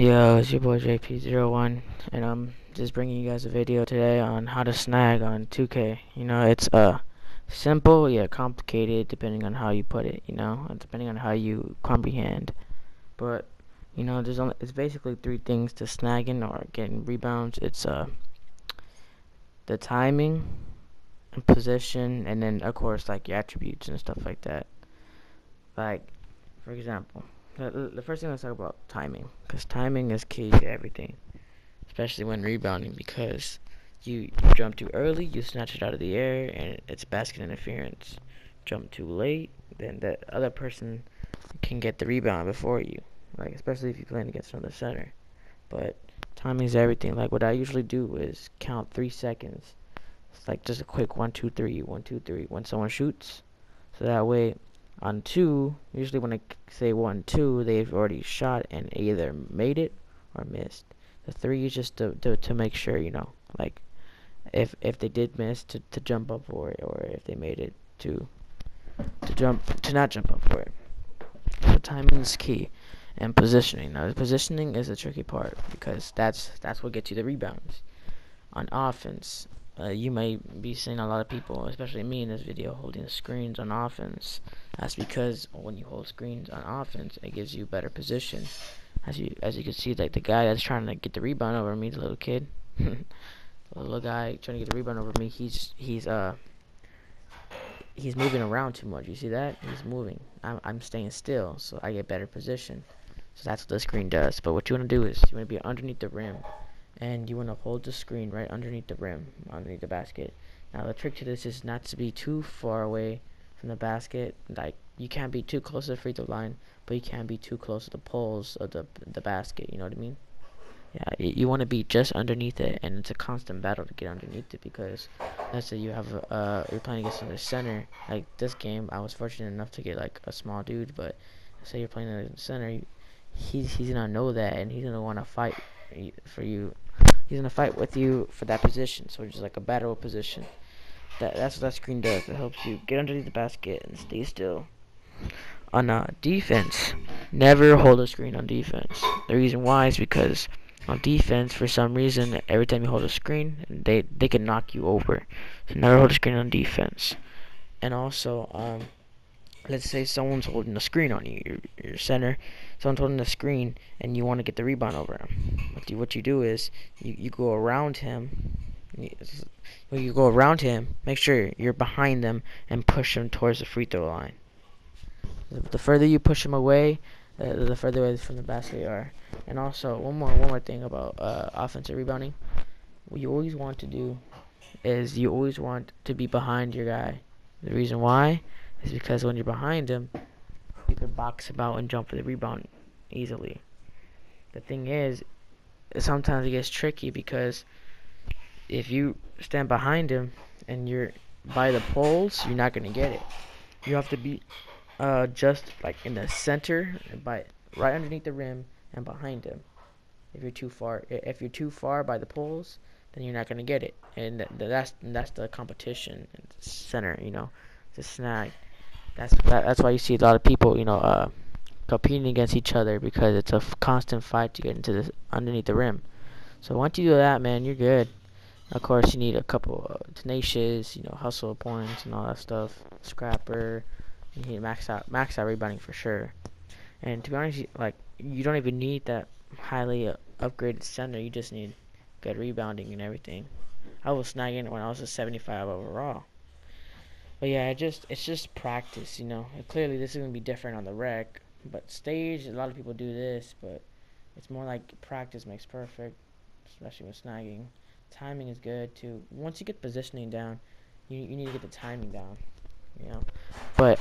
Yo, it's your boy JP01, and I'm just bringing you guys a video today on how to snag on 2K. It's simple yet complicated depending on how you put it, and depending on how you comprehend. But it's basically three things to snagging or getting rebounds. It's the timing, and position, and then of course like your attributes and stuff like that. Like, for example, the first thing, let's talk about timing, because timing is key to everything, especially when rebounding, because you jump too early, you snatch it out of the air, and it's basket interference. Jump too late, then the other person can get the rebound before you, like especially if you're playing against another center. But timing is everything. Like, what I usually do is count 3 seconds. It's like just a quick 1 2 3 1 2 3 when someone shoots, so that way on 2, usually when I say 1 2, they've already shot and either made it or missed. The 3 is just to make sure, like if they did miss, to jump up for it, or if they made it, to not jump up for it. So timing is key, and positioning. Now the positioning is the tricky part, because that's what gets you the rebounds. On offense, you may be seeing a lot of people, especially me in this video, holding screens on offense. That's because when you hold screens on offense, it gives you better position. As you can see, like the guy that's trying to get the rebound over me, the little kid, the little guy trying to get the rebound over me, he's moving around too much. You see that? He's moving. I'm staying still, so I get better position. So that's what the screen does. But what you want to do is you want to be underneath the rim, and you want to hold the screen right underneath the rim, underneath the basket. Now the trick to this is not to be too far away from the basket. Like, you can't be too close to the free throw line, but you can't be too close to the poles of the basket. You know what I mean? Yeah, you want to be just underneath it, and it's a constant battle to get underneath it, because let's say you're playing against another center. Like this game, I was fortunate enough to get like a small dude, but let's say you're playing in the center, he's gonna know that, and he's gonna want to fight for you. He's gonna fight with you for that position. So it's just like a battle position. That's what that screen does. It helps you get underneath the basket and stay still. On defense, never hold a screen on defense. The reason why is because on defense, for some reason, every time you hold a screen, they can knock you over. So never hold a screen on defense. And also, let's say someone's holding a screen on you, your center. Someone's holding a screen, and you want to get the rebound over him. What you do is you go around him. When you go around him, make sure you're behind them and push him towards the free throw line. The further you push him away, the further away from the basket you are. And also, one more thing about offensive rebounding. What you always want to do is you always want to be behind your guy. The reason why is because when you're behind him, you can box about and jump for the rebound easily. The thing is, sometimes it gets tricky, because if you stand behind him and you're by the poles, you're not going to get it. You have to be just like in the center, right underneath the rim and behind him. If you're too far by the poles, then you're not going to get it. And that's the competition in the center, the snag. That's why you see a lot of people, competing against each other, because it's a constant fight to get into underneath the rim. So once you do that, man, you're good. Of course, you need a couple tenacious, hustle points and all that stuff. Scrapper. You need max out rebounding for sure. And to be honest, you don't even need that highly upgraded center. You just need good rebounding and everything. I was snagging when I was a 75 overall. But yeah, it's just practice, Clearly, this is gonna be different on the rec, but stage, a lot of people do this, but it's more like practice makes perfect, especially with snagging. Timing is good too. Once you get positioning down, you need to get the timing down, But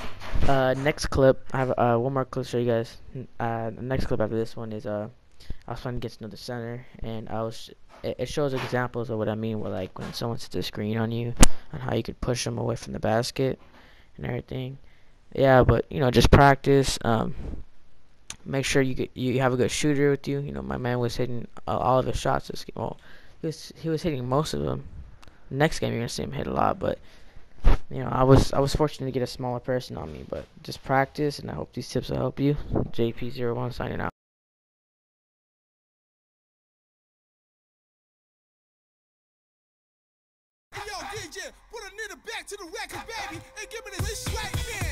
next clip, I have one more clip to show you guys. The next clip after this one is I was trying to get to know the center, and it shows examples of what I mean, where like when someone sets a screen on you, and how you could push them away from the basket and everything. Yeah, but just practice. Make sure you have a good shooter with you. My man was hitting all of his shots this game. Well, he was hitting most of them. Next game, you're gonna see him hit a lot, but I was fortunate to get a smaller person on me. But just practice, and I hope these tips will help you. JP01 signing out. back to the record, baby, and give me this right now.